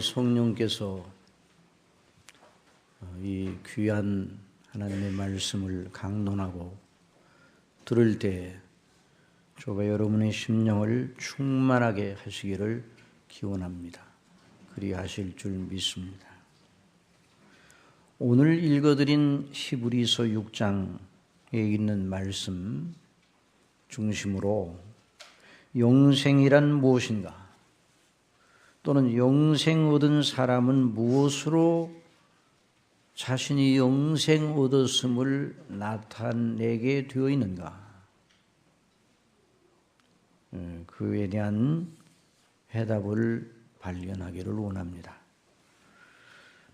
성령께서 이 귀한 하나님의 말씀을 강론하고 들을 때 저와 여러분의 심령을 충만하게 하시기를 기원합니다. 그리하실 줄 믿습니다. 오늘 읽어드린 히브리서 6장에 있는 말씀 중심으로 영생이란 무엇인가, 또는 영생 얻은 사람은 무엇으로 자신이 영생 얻었음을 나타내게 되어 있는가, 그에 대한 해답을 발견하기를 원합니다.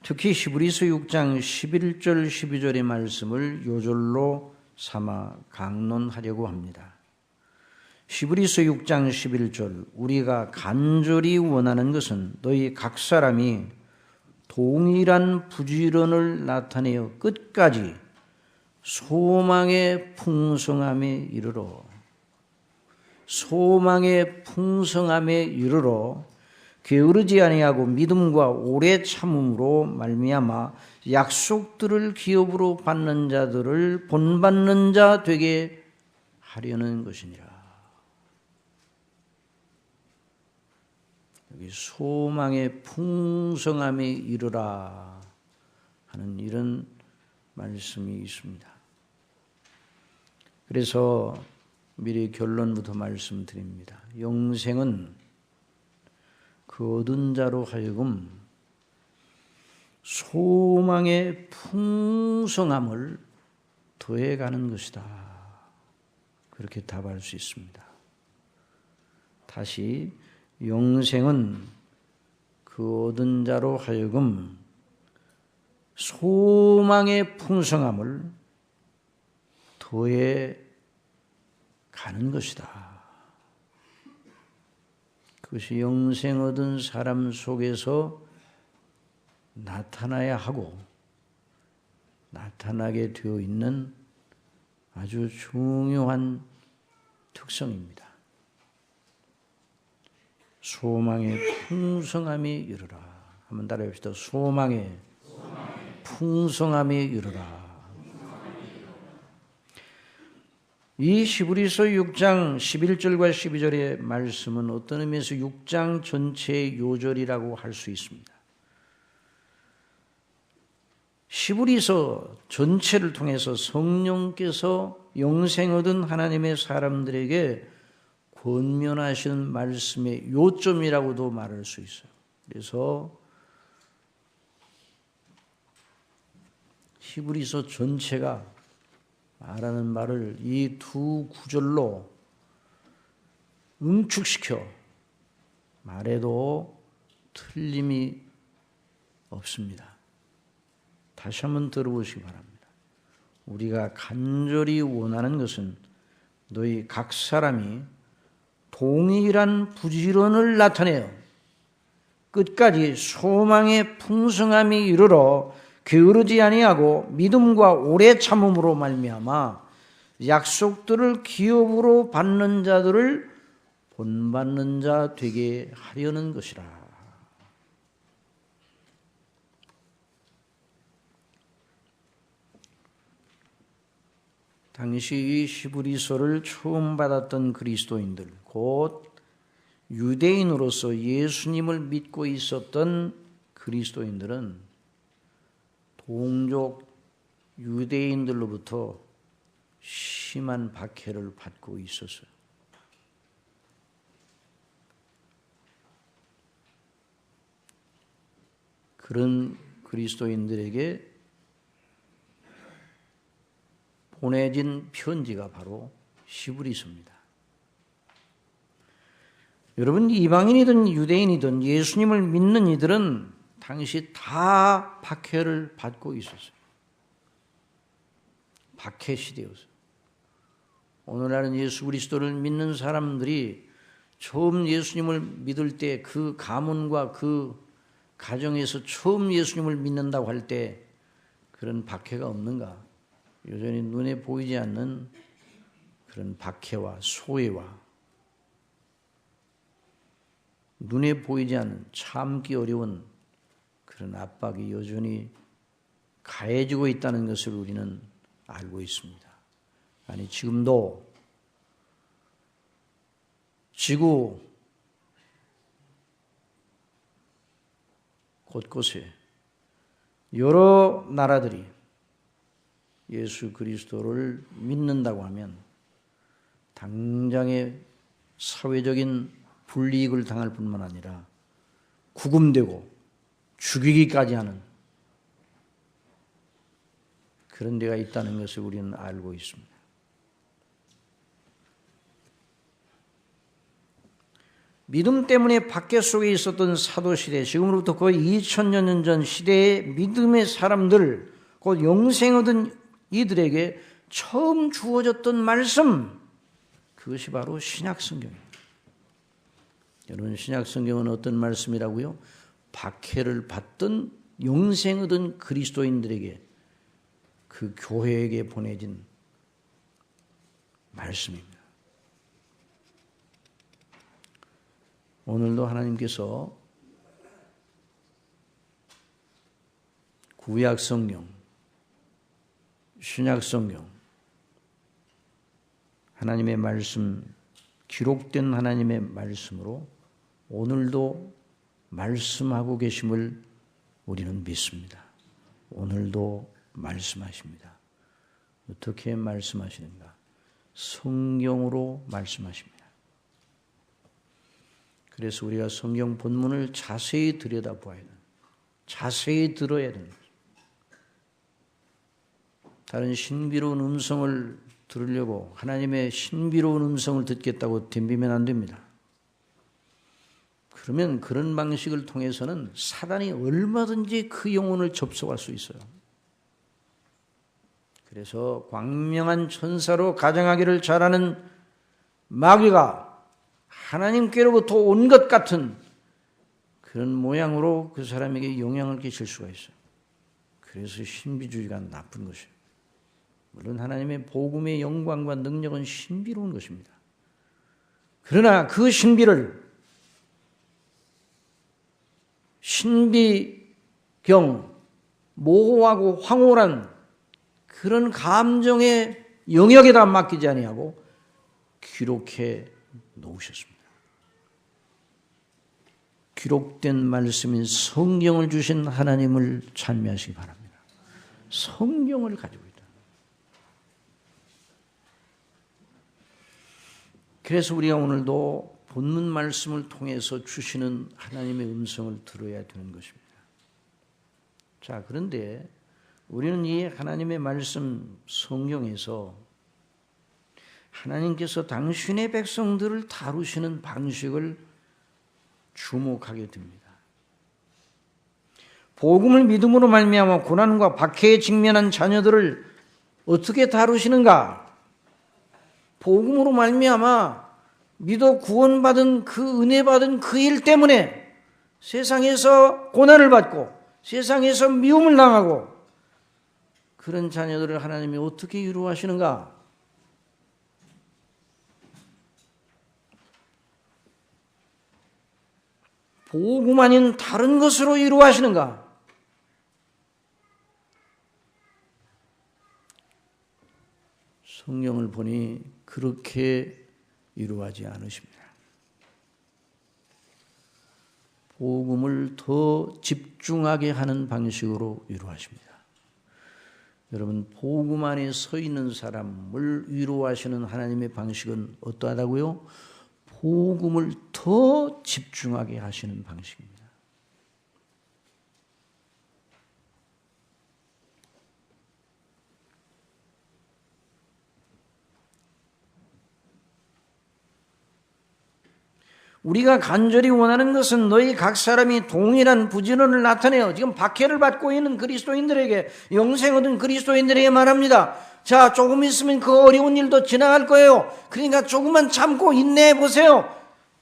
특히 히브리서 6장 11절 12절의 말씀을 요절로 삼아 강론하려고 합니다. 히브리서 6장 11절, 우리가 간절히 원하는 것은 너희 각 사람이 동일한 부지런을 나타내어 끝까지 소망의 풍성함에 이르러, 소망의 풍성함에 이르러 게으르지 아니하고 믿음과 오래 참음으로 말미암아 약속들을 기업으로 받는 자들을 본받는 자 되게 하려는 것이니라. 여기 소망의 풍성함에 이르라 하는 이런 말씀이 있습니다. 그래서 미리 결론부터 말씀드립니다. 영생은 그 얻은 자로 하여금 소망의 풍성함을 더해가는 것이다. 그렇게 답할 수 있습니다. 다시, 영생은 그 얻은 자로 하여금 소망의 풍성함을 더해 가는 것이다. 그것이 영생 얻은 사람 속에서 나타나야 하고 나타나게 되어 있는 아주 중요한 특성입니다. 소망의 풍성함이 이르라. 한번 따라해 봅시다. 소망의 풍성함이 이르라. 이 히브리서 6장 11절과 12절의 말씀은 어떤 의미에서 6장 전체의 요절이라고 할 수 있습니다. 히브리서 전체를 통해서 성령께서 영생 얻은 하나님의 사람들에게 권면하시는 말씀의 요점이라고도 말할 수 있어요. 그래서 히브리서 전체가 말하는 말을 이 두 구절로 응축시켜 말해도 틀림이 없습니다. 다시 한번 들어보시기 바랍니다. 우리가 간절히 원하는 것은 너희 각 사람이 동일한 부지런을 나타내어 끝까지 소망의 풍성함이 이르러 게으르지 아니하고 믿음과 오래 참음으로 말미암아 약속들을 기업으로 받는 자들을 본받는 자 되게 하려는 것이라. 당시 이 히브리서를 처음 받았던 그리스도인들, 곧 유대인으로서 예수님을 믿고 있었던 그리스도인들은 동족 유대인들로부터 심한 박해를 받고 있었어요. 그런 그리스도인들에게 보내진 편지가 바로 히브리서입니다. 여러분, 이방인이든 유대인이든 예수님을 믿는 이들은 당시 다 박해를 받고 있었어요. 박해 시대였어요. 오늘날은 예수 그리스도를 믿는 사람들이 처음 예수님을 믿을 때 그 가문과 그 가정에서 처음 예수님을 믿는다고 할 때 그런 박해가 없는가? 여전히 눈에 보이지 않는 그런 박해와 소외와 눈에 보이지 않는 참기 어려운 그런 압박이 여전히 가해지고 있다는 것을 우리는 알고 있습니다. 아니, 지금도 지구 곳곳에 여러 나라들이 예수 그리스도를 믿는다고 하면 당장의 사회적인 불이익을 당할 뿐만 아니라 구금되고 죽이기까지 하는 그런 데가 있다는 것을 우리는 알고 있습니다. 믿음 때문에 박해 속에 있었던 사도시대, 지금으로부터 거의 2000년 전 시대의 믿음의 사람들, 곧 영생 얻은 이들에게 처음 주어졌던 말씀, 그것이 바로 신약성경입니다. 여러분, 신약성경은 어떤 말씀이라고요? 박해를 받던 영생 얻은 그리스도인들에게, 그 교회에게 보내진 말씀입니다. 오늘도 하나님께서 구약성경, 신약성경, 하나님의 말씀, 기록된 하나님의 말씀으로 오늘도 말씀하고 계심을 우리는 믿습니다. 오늘도 말씀하십니다. 어떻게 말씀하시는가? 성경으로 말씀하십니다. 그래서 우리가 성경 본문을 자세히 들여다보아야 됩니다. 자세히 들어야 됩니다. 다른 신비로운 음성을 들으려고 하나님의 신비로운 음성을 듣겠다고 덤비면 안 됩니다. 그러면 그런 방식을 통해서는 사단이 얼마든지 그 영혼을 접속할 수 있어요. 그래서 광명한 천사로 가정하기를 잘하는 마귀가 하나님께로부터 온 것 같은 그런 모양으로 그 사람에게 영향을 끼칠 수가 있어요. 그래서 신비주의가 나쁜 것이에요. 물론 하나님의 복음의 영광과 능력은 신비로운 것입니다. 그러나 그 신비를 신비경, 모호하고 황홀한 그런 감정에 영역에다 맡기지 아니하고 기록해 놓으셨습니다. 기록된 말씀인 성경을 주신 하나님을 찬미하시기 바랍니다. 성경을 가지고 있다. 그래서 우리가 오늘도 본문 말씀을 통해서 주시는 하나님의 음성을 들어야 되는 것입니다. 자, 그런데 우리는 이 하나님의 말씀 성경에서 하나님께서 당신의 백성들을 다루시는 방식을 주목하게 됩니다. 복음을 믿음으로 말미암아 고난과 박해에 직면한 자녀들을 어떻게 다루시는가? 복음으로 말미암아 믿어 구원받은 그 은혜 받은 그 일 때문에 세상에서 고난을 받고 세상에서 미움을 당하고 그런 자녀들을 하나님이 어떻게 위로하시는가? 복음 아닌 다른 것으로 위로하시는가? 성경을 보니 그렇게 위로하지 않으십니다. 복음을 더 집중하게 하는 방식으로 위로하십니다. 여러분, 복음 안에 서 있는 사람을 위로하시는 하나님의 방식은 어떠하다고요? 복음을 더 집중하게 하시는 방식입니다. 우리가 간절히 원하는 것은 너희 각 사람이 동일한 부지런을 나타내어 지금 박해를 받고 있는 그리스도인들에게 영생 얻은 그리스도인들에게 말합니다. 자, 조금 있으면 그 어려운 일도 지나갈 거예요. 그러니까 조금만 참고 인내해 보세요.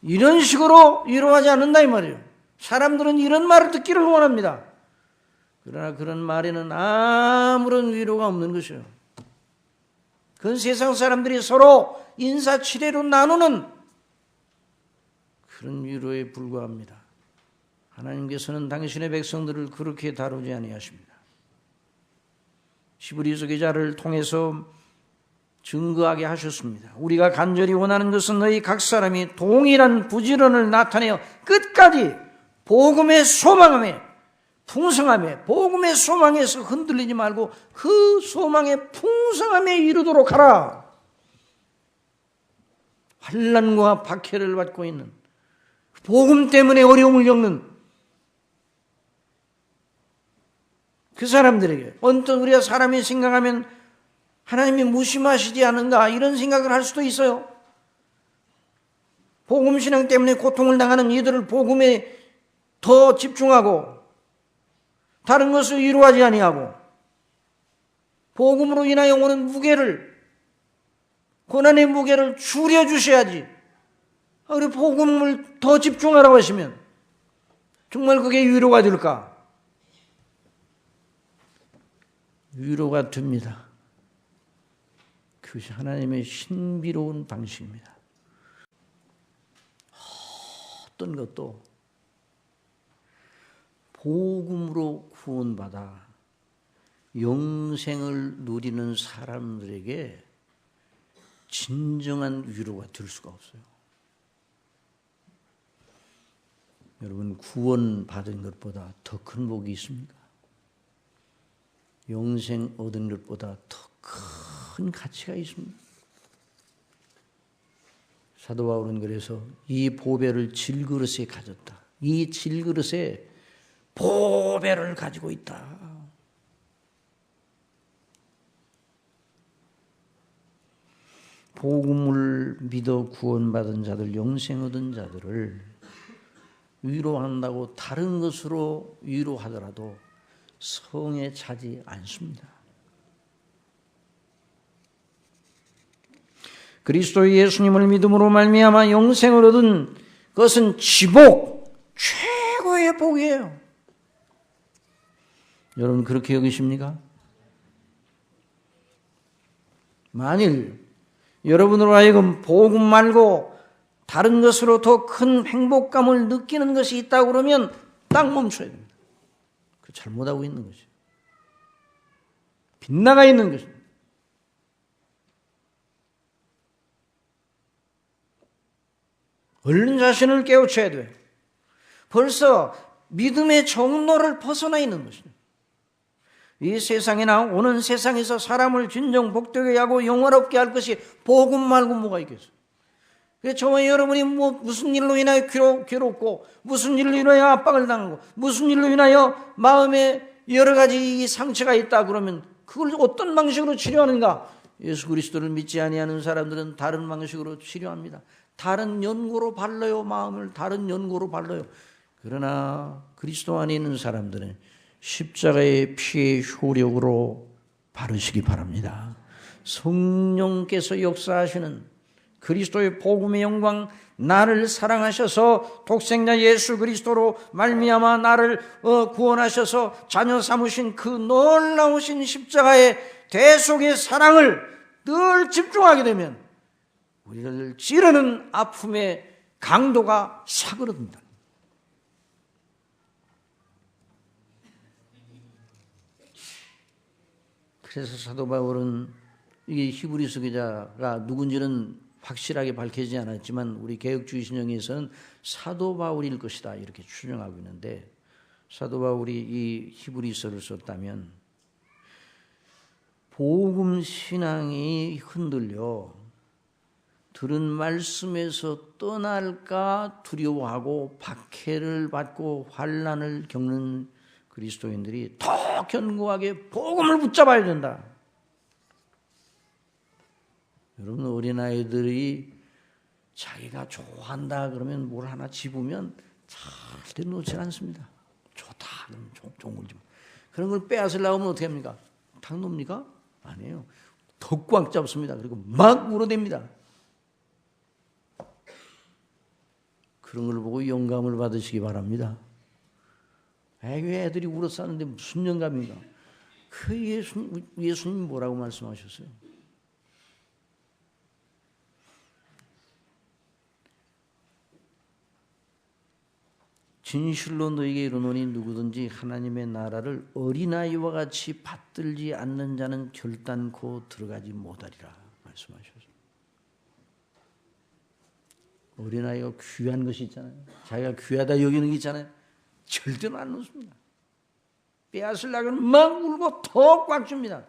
이런 식으로 위로하지 않는다 이 말이에요. 사람들은 이런 말을 듣기를 원합니다. 그러나 그런 말에는 아무런 위로가 없는 것이에요. 그건 세상 사람들이 서로 인사치레로 나누는 그런 위로에 불과합니다. 하나님께서는 당신의 백성들을 그렇게 다루지 아니하십니다. 히브리서 기자를 통해서 증거하게 하셨습니다. 우리가 간절히 원하는 것은 너희 각 사람이 동일한 부지런을 나타내어 끝까지 복음의 소망함에 풍성함에 복음의 소망에서 흔들리지 말고 그 소망의 풍성함에 이르도록 하라. 환난과 박해를 받고 있는 복음 때문에 어려움을 겪는 그 사람들에게 언뜻 우리가 사람이 생각하면 하나님이 무심하시지 않은가 이런 생각을 할 수도 있어요. 복음 신앙 때문에 고통을 당하는 이들을 복음에 더 집중하고 다른 것을 위로하지 아니하고 복음으로 인하여 오는 무게를 고난의 무게를 줄여주셔야지. 우리 복음을 더 집중하라고 하시면 정말 그게 위로가 될까? 위로가 됩니다. 그것이 하나님의 신비로운 방식입니다. 어떤 것도 복음으로 구원받아 영생을 누리는 사람들에게 진정한 위로가 될 수가 없어요. 여러분, 구원받은 것보다 더 큰 복이 있습니까? 영생 얻은 것보다 더 큰 가치가 있습니다. 사도 바울은 그래서 이 보배를 질그릇에 가졌다. 이 질그릇에 보배를 가지고 있다. 복음을 믿어 구원받은 자들, 영생 얻은 자들을 위로한다고 다른 것으로 위로하더라도 성에 차지 않습니다. 그리스도 예수님을 믿음으로 말미암아 영생을 얻은 것은 지복, 최고의 복이에요. 여러분 그렇게 여기십니까? 만일 여러분으로 하여금 복음 말고 다른 것으로 더 큰 행복감을 느끼는 것이 있다고 그러면 딱 멈춰야 됩니다. 그 잘못하고 있는 것이에요. 빗나가 있는 것입니다. 얼른 자신을 깨우쳐야 돼요. 벌써 믿음의 정로를 벗어나 있는 것입니다. 이 세상이나 오는 세상에서 사람을 진정 복되게 하고 영원롭게 할 것이 복음 말고 뭐가 있겠어요? 그래서 저와 여러분이 무슨 일로 인하여 괴롭고, 무슨 일로 인하여 압박을 당하고, 무슨 일로 인하여 마음에 여러 가지 상처가 있다 그러면 그걸 어떤 방식으로 치료하는가? 예수 그리스도를 믿지 아니하는 사람들은 다른 방식으로 치료합니다. 다른 연고로 발라요. 마음을 다른 연고로 발라요. 그러나 그리스도 안에 있는 사람들은 십자가의 피의 효력으로 바르시기 바랍니다. 성령께서 역사하시는 그리스도의 복음의 영광, 나를 사랑하셔서 독생자 예수 그리스도로 말미암아 나를 구원하셔서 자녀 삼으신 그 놀라우신 십자가의 대속의 사랑을 늘 집중하게 되면 우리를 찌르는 아픔의 강도가 사그러듭니다. 그래서 사도 바울은 이게 히브리서 기자가 누군지는 확실하게 밝혀지지 않았지만 우리 개혁주의 신앙에서는 사도 바울일 것이다 이렇게 추정하고 있는데, 사도 바울이 이 히브리서를 썼다면 복음 신앙이 흔들려 들은 말씀에서 떠날까 두려워하고 박해를 받고 환난을 겪는 그리스도인들이 더 견고하게 복음을 붙잡아야 된다. 여러분, 어린아이들이 자기가 좋아한다 그러면 뭘 하나 집으면 절대 놓지 않습니다. 좋다 그러면 좋은 걸 집어. 그런 걸 빼앗으려고 하면 어떻게 합니까? 탁 놓습니까? 아니에요. 더 꽉 잡습니다. 그리고 막 울어댑니다. 그런 걸 보고 영감을 받으시기 바랍니다. 왜 애들이 울었었는데 무슨 영감인가? 그 예수님 뭐라고 말씀하셨어요? 진실로 너에게 이르노니 누구든지 하나님의 나라를 어린아이와 같이 받들지 않는 자는 결단코 들어가지 못하리라 말씀하셨어요. 어린아이가 귀한 것이 있잖아요. 자기가 귀하다 여기는 게 있잖아요. 절대로 안 놓습니다. 빼앗으려고 하면 막 울고 더 꽉 줍니다.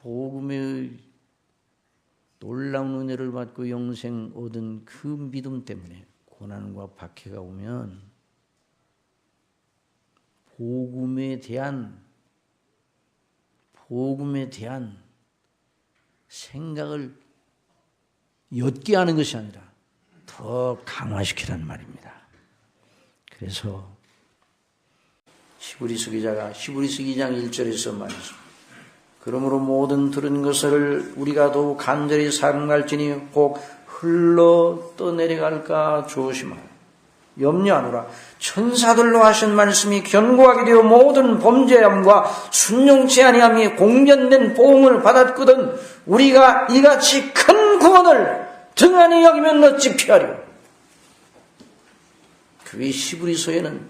복음의 놀라운 은혜를 받고 영생 얻은 그 믿음 때문에 고난과 박해가 오면 복음에 대한 생각을 옅게 하는 것이 아니라 더 강화시키라는 말입니다. 그래서 히브리서 기자가 히브리서 2장 1절에서 말이죠. 그러므로 모든 들은 것을 우리가 더욱 간절히 사랑할지니 혹 흘러 떠내려갈까 조심하라. 염려하노라. 천사들로 하신 말씀이 견고하게 되어 모든 범죄함과 순종치 아니함이 공변된 보응을 받았거든 우리가 이같이 큰 구원을 등한히 여기면 어찌 피하려. 그 히브리서에는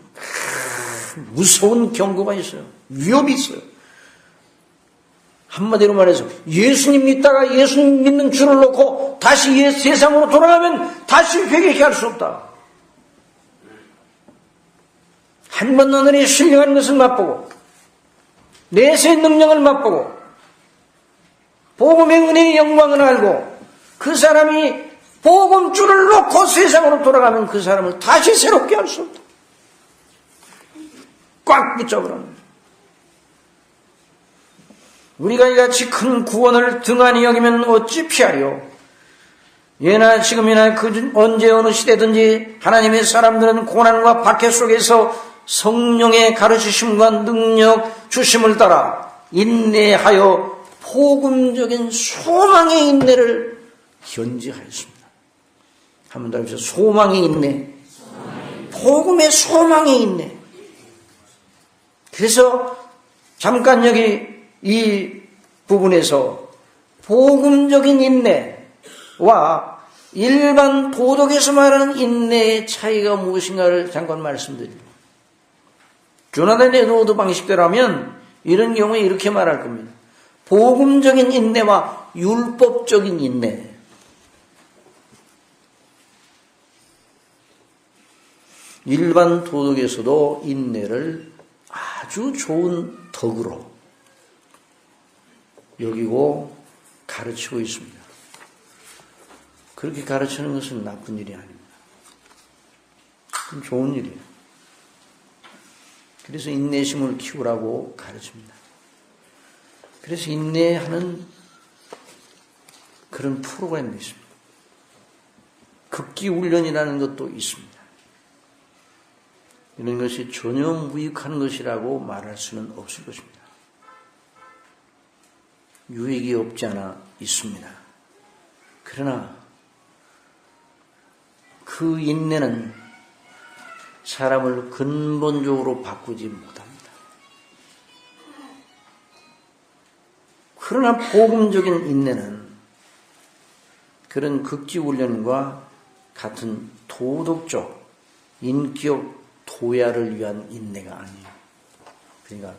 무서운 경고가 있어요. 위협이 있어요. 한마디로 말해서 예수님 믿다가 예수님 믿는 줄을 놓고 다시 세상으로 돌아가면 다시 회개케 할 수 없다. 한 번 하늘에 신령한 것을 맛보고 내세의 능력을 맛보고 복음의 은혜의 영광을 알고 그 사람이 복음줄을 놓고 세상으로 돌아가면 그 사람을 다시 새롭게 할 수 없다. 꽉 붙잡으라는 거죠. 우리가 이같이 큰 구원을 등한히 여기면 어찌 피하리요. 예나 지금이나 언제 어느 시대든지 하나님의 사람들은 고난과 박해 속에서 성령의 가르치심과 능력 주심을 따라 인내하여 복음적인 소망의 인내를 견지하였습니다. 한 번 더 해보세요. 소망의 인내. 복음의 소망의 인내. 그래서 잠깐 여기 이 부분에서 복음적인 인내와 일반 도덕에서 말하는 인내의 차이가 무엇인가를 잠깐 말씀드립니다. 조나단 에드워드 방식대로라면 이런 경우에 이렇게 말할 겁니다. 복음적인 인내와 율법적인 인내. 일반 도덕에서도 인내를 아주 좋은 덕으로 여기고 가르치고 있습니다. 그렇게 가르치는 것은 나쁜 일이 아닙니다. 그건 좋은 일이에요. 그래서 인내심을 키우라고 가르칩니다. 그래서 인내하는 그런 프로그램도 있습니다. 극기훈련이라는 것도 있습니다. 이런 것이 전혀 무익한 것이라고 말할 수는 없을 것입니다. 유익이 없지 않아 있습니다. 그러나 그 인내는 사람을 근본적으로 바꾸지 못합니다. 그러나 복음적인 인내는 그런 극지훈련과 같은 도덕적, 인격 도야를 위한 인내가 아니에요. 그러니까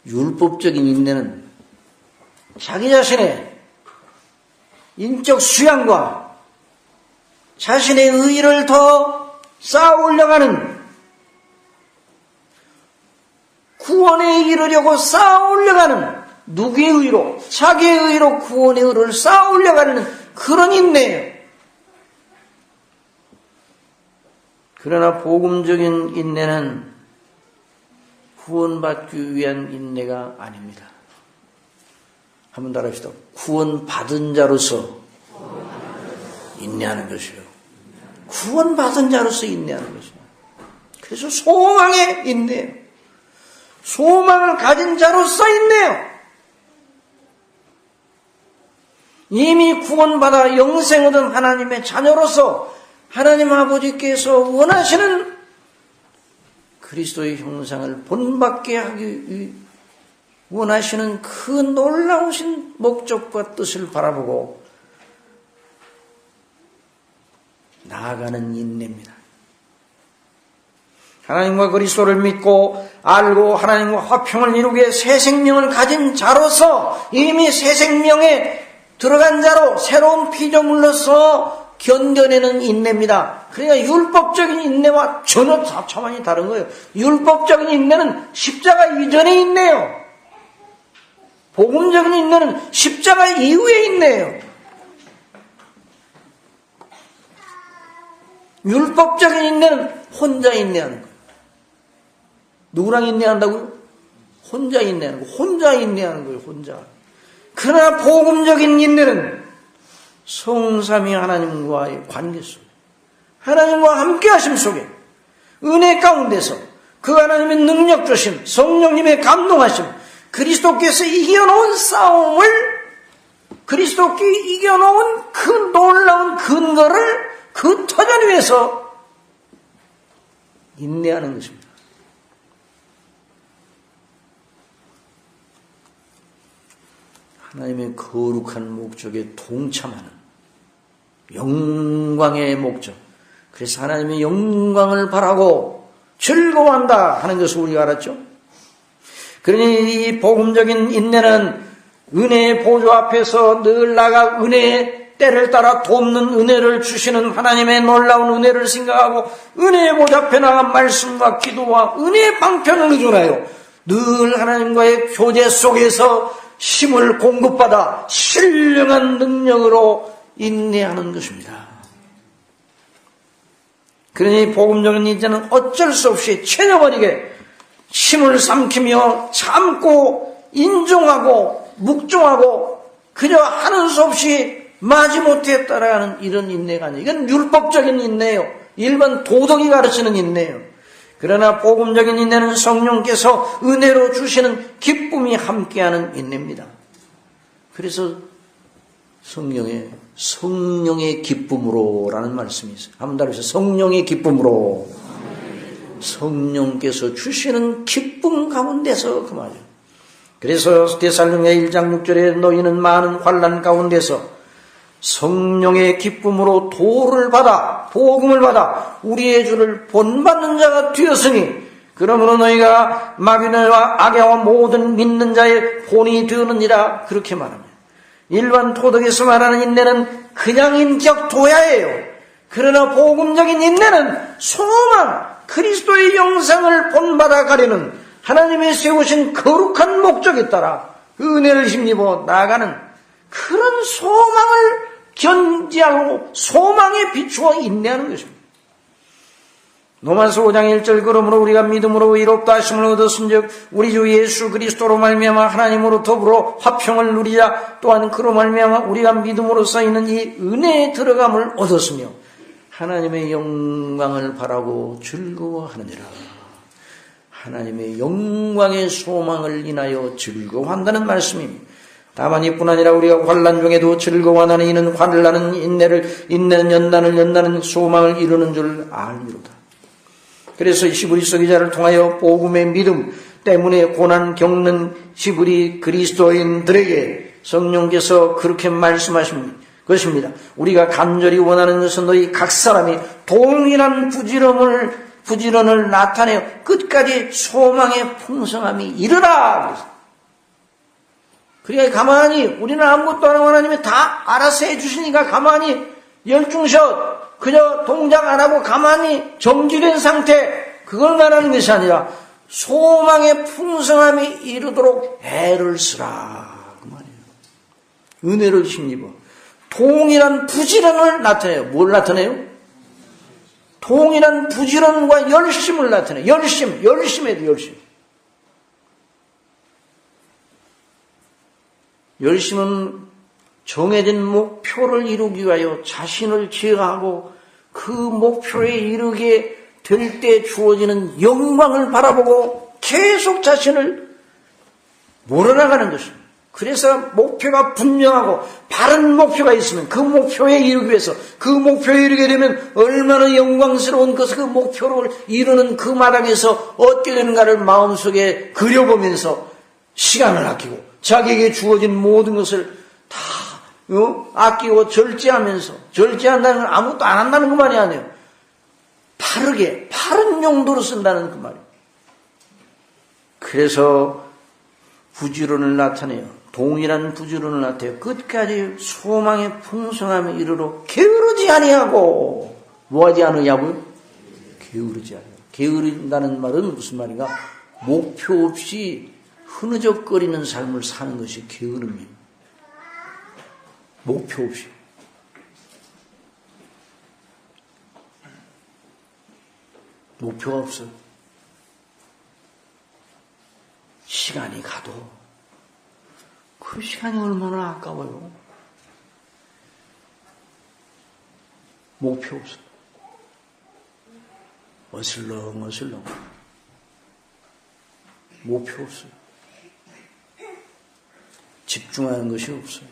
율법적인 인내는 자기 자신의 인적 수양과 자신의 의의를 더 쌓아 올려가는, 구원에 이르려고 쌓아 올려가는, 누구의 의로? 자기의 의로 구원의 의를 쌓아 올려가는 그런 인내예요. 그러나 복음적인 인내는 구원받기 위한 인내가 아닙니다. 한번 따라합시다. 구원받은 자로서 인내하는 것이요. 구원받은 자로서 인내하는 것이요. 그래서 소망에 인내해요. 소망을 가진 자로서 인내해요. 이미 구원받아 영생 얻은 하나님의 자녀로서 하나님 아버지께서 원하시는 그리스도의 형상을 본받게 하기 원하시는 그 놀라우신 목적과 뜻을 바라보고 나아가는 인내입니다. 하나님과 그리스도를 믿고 알고 하나님과 화평을 이루게 새 생명을 가진 자로서 이미 새 생명에 들어간 자로 새로운 피조물로서 견뎌내는 인내입니다. 그러니까 율법적인 인내와 전혀 차원이 다른 거예요. 율법적인 인내는 십자가 이전의 인내예요. 복음적인 인내는 십자가 이후의 인내예요. 율법적인 인내는 혼자 인내하는 거예요. 누구랑 인내한다고요? 혼자 인내하는 거예요. 혼자 인내하는 거예요. 혼자. 그러나 복음적인 인내는 성삼위 하나님과의 관계 속에, 하나님과 함께 하심 속에, 은혜 가운데서 그 하나님의 능력 주심, 성령님의 감동하심, 그리스도께서 이겨놓은 싸움을, 그리스도께 이겨놓은 그 놀라운 근거를 그 터전 위에서 인내하는 것입니다. 하나님의 거룩한 목적에 동참하는 영광의 목적. 그래서 하나님의 영광을 바라고 즐거워한다 하는 것을 우리가 알았죠. 그러니 이 복음적인 인내는 은혜의 보좌 앞에서 늘 나가 은혜의 때를 따라 돕는 은혜를 주시는 하나님의 놀라운 은혜를 생각하고 은혜의 보좌 앞에 나가 말씀과 기도와 은혜의 방편을 의존하여 늘 하나님과의 교제 속에서 힘을 공급받아 신령한 능력으로 인내하는 것입니다. 그러니 복음적인 인내는 어쩔 수 없이 체념어리게 힘을 삼키며 참고 인정하고 묵종하고 그저 하는 수 없이 마지못해 따라가는 이런 인내가 아니에요. 이건 율법적인 인내예요. 일반 도덕이 가르치는 인내예요. 그러나 복음적인 인내는 성령께서 은혜로 주시는 기쁨이 함께하는 인내입니다. 그래서 성령의 기쁨으로라는 말씀이 있어요. 한번 다르세요. 성령의 기쁨으로. 성령께서 주시는 기쁨 가운데서 그 말이에요. 그래서 데살로니가 1장 6절에 너희는 많은 환난 가운데서 성령의 기쁨으로 도를 받아 복음을 받아 우리의 주를 본받는 자가 되었으니 그러므로 너희가 마귀와 악야와 모든 믿는 자의 본이 되느니라 그렇게 말합니다. 일반 도덕에서 말하는 인내는 그냥 인격 도야예요. 그러나 복음적인 인내는 소망, 그리스도의 영상을 본받아 가려는 하나님의 세우신 거룩한 목적에 따라 그 은혜를 힘입어 나아가는 그런 소망을 견지하고 소망에 비추어 인내하는 것입니다. 로마서 5장 1절 그러므로 우리가 믿음으로 의롭다 하심을 얻었은즉 우리 주 예수 그리스도로 말미암아 하나님으로 더불어 화평을 누리자. 또한 그로 말미암아 우리가 믿음으로써 있는 이 은혜에 들어감을 얻었으며 하나님의 영광을 바라고 즐거워하느니라. 하나님의 영광의 소망을 인하여 즐거워한다는 말씀입니다. 다만 이뿐 아니라 우리가 환난 중에도 즐거워하나니 이는 환난은 인내는 연단을 소망을 이루는 줄 알미로다. 그래서 히브리서 기자를 통하여 복음의 믿음 때문에 고난 겪는 히브리 그리스도인들에게 성령께서 그렇게 말씀하신 것입니다. 우리가 간절히 원하는 것은 너희 각 사람이 동일한 부지런을 나타내어 끝까지 소망의 풍성함이 이르라. 그러니까 가만히 우리는 아무것도 안 하고 하나님이 다 알아서 해주시니까 가만히 열중셔 그저 동작 안 하고 가만히 정지된 상태, 그걸 말하는 것이 아니라 소망의 풍성함이 이르도록 애를 쓰라 그 말이에요. 은혜를 힘입어 동일한 부지런을 나타내요. 뭘 나타내요? 동일한 부지런과 열심을 나타내요. 열심해야 돼. 열심은 정해진 목표를 이루기 위하여 자신을 제어하고 그 목표에 이르게 될 때 주어지는 영광을 바라보고 계속 자신을 몰아나가는 것입니다. 그래서 목표가 분명하고 바른 목표가 있으면 그 목표에 이르기 위해서 그 목표에 이르게 되면 얼마나 영광스러운 것을 그 목표를 이루는 그 마당에서 얻게 되는가를 마음속에 그려보면서 시간을 아끼고 자기에게 주어진 모든 것을 다 아끼고 절제한다는 건 아무것도 안 한다는 그 말이 아니에요. 바른 용도로 쓴다는 그 말이에요. 그래서 부지런을 나타내요. 동일한 부지런을 나타내요. 끝까지 소망의 풍성함에 이르러 게으르지 아니하고 뭐하지 않으냐고요? 게으르지 아니하고. 게으른다는 말은 무슨 말인가? 목표 없이 흐느적거리는 삶을 사는 것이 게으름이에요. 목표 없이. 목표가 없어요. 시간이 가도 그 시간이 얼마나 아까워요. 목표 없어요. 어슬렁. 목표 없어요. 집중하는 것이 없어요.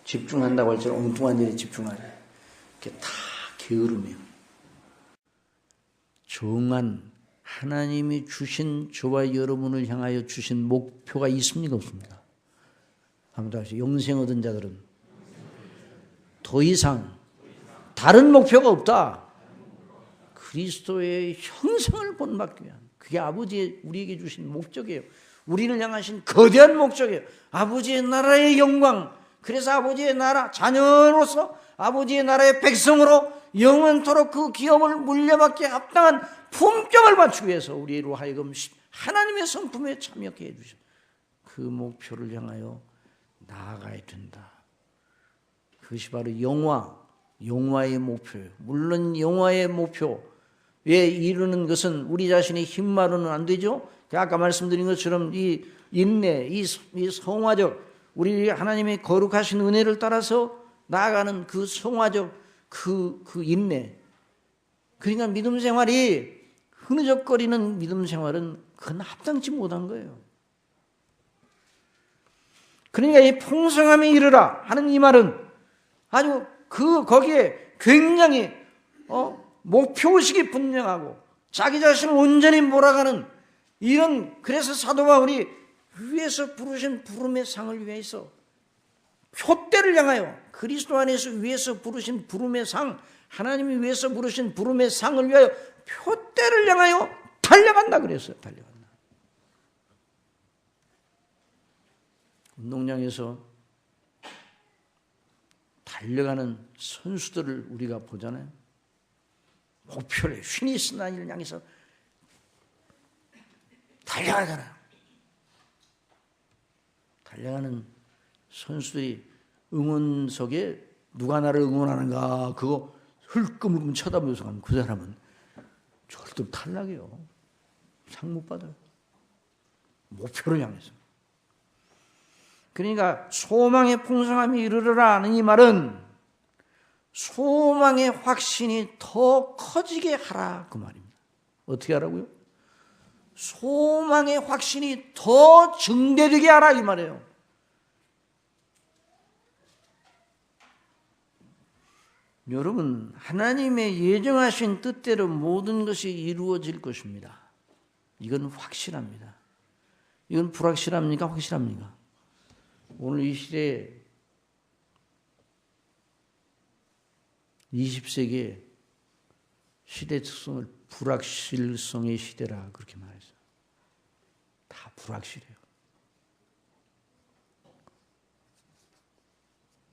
집중한다고 할지는 엉뚱한 일에 집중하죠. 그게 다 게으름이에요. 정한 하나님이 주신 저와 여러분을 향하여 주신 목표가 있습니까? 없습니까? 한번 더 하시죠. 영생 얻은 자들은 더 이상 다른 목표가 없다. 그리스도의 형상을 본받기 위한 그게 아버지의 우리에게 주신 목적이에요. 우리를 향하신 거대한 목적이에요. 아버지의 나라의 영광. 그래서 아버지의 나라 자녀로서 아버지의 나라의 백성으로 영원토록 그 기업을 물려받기에 합당한 품격을 갖추기 위해서 우리로 하여금 하나님의 성품에 참여하게 해주신 그 목표를 향하여 나아가야 된다. 그것이 바로 영화의 목표예요. 물론 영화의 목표에 이르는 것은 우리 자신의 힘만으로는 안 되죠. 아까 말씀드린 것처럼 이 인내, 이 성화적 우리 하나님의 거룩하신 은혜를 따라서 나아가는 그 성화적 그 인내. 그러니까 믿음 생활이 흐느적거리는 믿음 생활은 그건 합당치 못한 거예요. 그러니까 이 풍성함에 이르라 하는 이 말은 아주 거기에 굉장히 목표의식이 분명하고 자기 자신을 온전히 몰아가는 이런 그래서 사도 바울이 위에서 부르신 부름의 상을 위해서 표대를 향하여 그리스도 안에서 위에서 부르신 부름의 상 하나님이 위에서 부르신 부름의 상을 위하여 표대를 향하여 달려간다 그랬어요. 달려간다. 운동장에서 달려가는 선수들을 우리가 보잖아요. 목표를 휘니스 라인을 향해서 달려가잖아요. 달려가는 선수들이 응원석에 누가 나를 응원하는가 그거 흘끔흘끔 쳐다보면서 가면 그 사람은 절대 탈락이에요. 상 못 받아요. 목표를 향해서. 그러니까 소망의 풍성함이 이르르라 하는 이 말은 소망의 확신이 더 커지게 하라 그 말입니다. 어떻게 하라고요? 소망의 확신이 더 증대되게 하라 이 말이에요. 여러분, 하나님의 예정하신 뜻대로 모든 것이 이루어질 것입니다. 이건 확실합니다. 이건 불확실합니까? 확실합니까? 오늘 이 시대에 20세기의 시대 특성을 불확실성의 시대라 그렇게 말했어요. 다 불확실해요.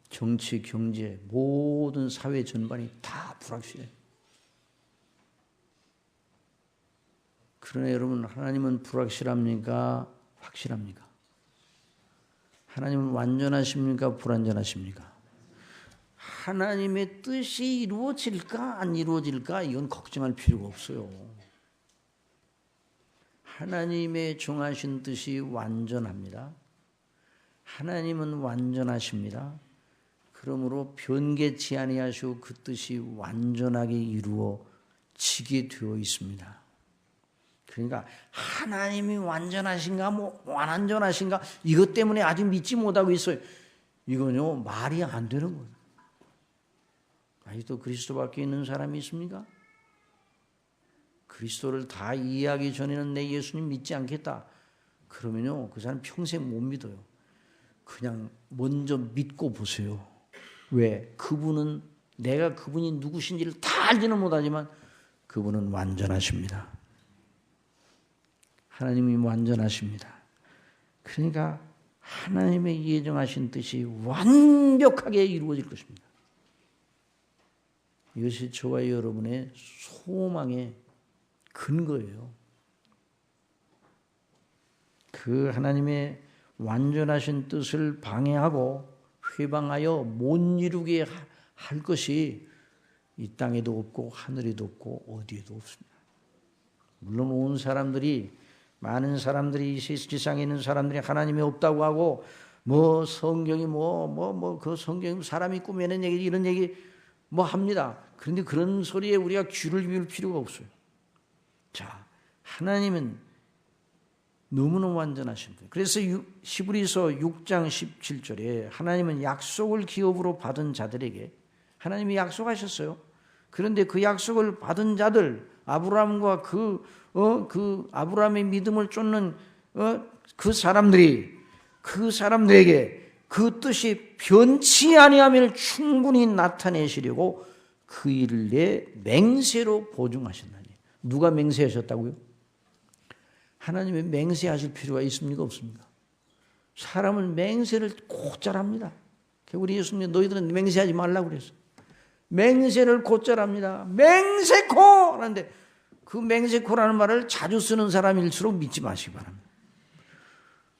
정치, 경제, 모든 사회 전반이 다 불확실해요. 그러나 여러분, 하나님은 불확실합니까? 확실합니까? 하나님은 완전하십니까? 불완전하십니까? 하나님의 뜻이 이루어질까? 안 이루어질까? 이건 걱정할 필요가 없어요. 하나님의 정하신 뜻이 완전합니다. 하나님은 완전하십니다. 그러므로 변개치 아니하시고 그 뜻이 완전하게 이루어지게 되어 있습니다. 그러니까 하나님이 완전하신가 뭐 완전하신가 이것 때문에 아직 믿지 못하고 있어요. 이건요 말이 안 되는 거예요. 아직도 그리스도밖에 있는 사람이 있습니까? 그리스도를 다 이해하기 전에는 내 예수님 믿지 않겠다. 그러면요 그 사람 평생 못 믿어요. 그냥 먼저 믿고 보세요. 왜? 그분은 내가 그분이 누구신지를 다 알지는 못하지만 그분은 완전하십니다. 하나님이 완전하십니다. 그러니까 하나님의 예정하신 뜻이 완벽하게 이루어질 것입니다. 이것이 저와 여러분의 소망의 근거예요. 그 하나님의 완전하신 뜻을 방해하고 회방하여 못 이루게 할 것이 이 땅에도 없고 하늘에도 없고 어디에도 없습니다. 물론 온 사람들이 많은 사람들이 이 세상에 있는 사람들이 하나님이 없다고 하고 뭐 성경이 그 성경 사람이 꾸며낸 얘기 이런 얘기 뭐 합니다. 그런데 그런 소리에 우리가 귀를 기울 필요가 없어요. 자, 하나님은 너무나 완전하신 거예요. 그래서 히브리서 6장 17절에 하나님은 약속을 기업으로 받은 자들에게 하나님이 약속하셨어요. 그런데 그 약속을 받은 자들 아브라함과 그 아브라함의 믿음을 쫓는 그 사람들에게 그 뜻이 변치 아니함을 충분히 나타내시려고 그 일을 내 맹세로 보증하셨나니. 누가 맹세하셨다고요? 하나님의 맹세하실 필요가 있습니까? 없습니까? 사람은 맹세를 곧잘 합니다. 우리 예수님 너희들은 맹세하지 말라고 그랬어요. 맹세를 곧잘 합니다. 맹세코! 하는데 그 맹세코라는 말을 자주 쓰는 사람일수록 믿지 마시기 바랍니다.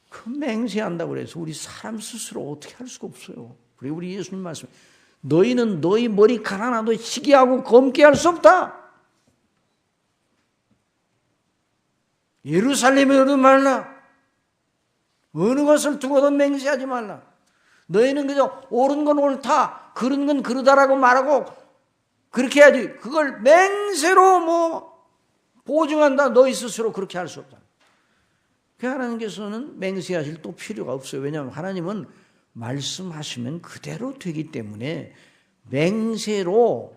그 맹세한다고 그래서 우리 사람 스스로 어떻게 할 수가 없어요. 그리고 우리 예수님 말씀 너희는 너희 머리카락 하나도 희귀하고 검게 할 수 없다. 예루살렘에 오르지 말라. 어느 것을 두고도 맹세하지 말라. 너희는 그저 옳은 건 옳다, 그른 건 그르다라고 말하고 그렇게 해야지. 그걸 맹세로 보증한다. 너희 스스로 그렇게 할 수 없다. 하나님께서는 맹세하실 또 필요가 없어요. 왜냐하면 하나님은 말씀하시면 그대로 되기 때문에 맹세로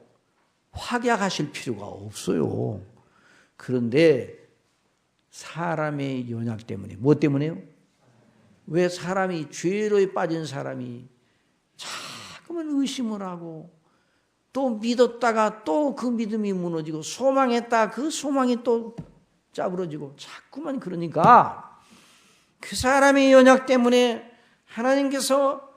확약하실 필요가 없어요. 그런데 사람의 연약 때문에, 뭐 때문에요? 왜 사람이 죄로에 빠진 사람이 자꾸만 의심을 하고 또 믿었다가 또 그 믿음이 무너지고 소망했다 그 소망이 또 짜부러지고 자꾸만 그러니까 그 사람의 연약 때문에 하나님께서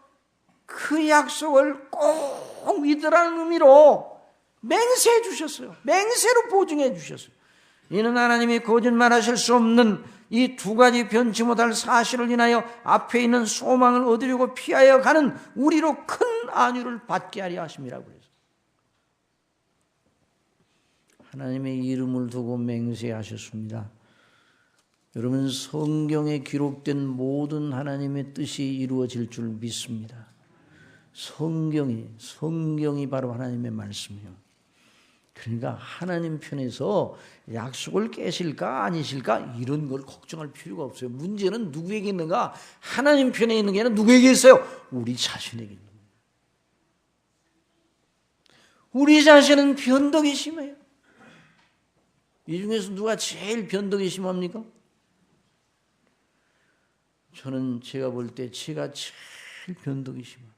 그 약속을 꼭 믿으라는 의미로 맹세해 주셨어요. 맹세로 보증해 주셨어요. 이는 하나님이 거짓말하실 수 없는 이 두 가지 변치 못할 사실을 인하여 앞에 있는 소망을 얻으려고 피하여 가는 우리로 큰 안위를 받게 하려 하심이라고 그랬어요. 하나님의 이름을 두고 맹세하셨습니다. 여러분, 성경에 기록된 모든 하나님의 뜻이 이루어질 줄 믿습니다. 성경이 바로 하나님의 말씀이에요. 그러니까 하나님 편에서 약속을 깨실까 아니실까 이런 걸 걱정할 필요가 없어요. 문제는 누구에게 있는가? 하나님 편에 있는 게 아니라 누구에게 있어요? 우리 자신에게 있는 거예요. 우리 자신은 변덕이 심해요. 이 중에서 누가 제일 변덕이 심합니까? 저는 제가 볼 때 제가 제일 변덕이 심해요.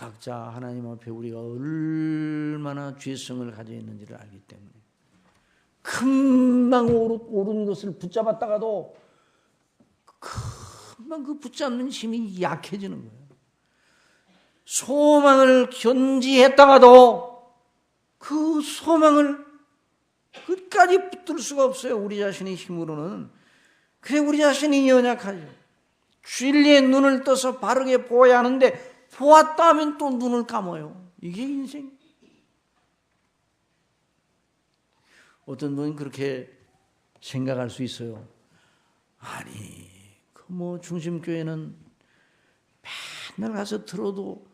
각자 하나님 앞에 우리가 얼마나 죄성을 가지고 있는지를 알기 때문에 금방 옳은 것을 붙잡았다가도 금방 그 붙잡는 힘이 약해지는 거예요. 소망을 견지했다가도 그 소망을 끝까지 붙들 수가 없어요. 우리 자신의 힘으로는. 그래 우리 자신이 연약하죠. 진리의 눈을 떠서 바르게 보아야 하는데 보았다 하면 또 눈을 감아요. 이게 인생. 어떤 분은 그렇게 생각할 수 있어요. 아니, 중심교회는 맨날 가서 들어도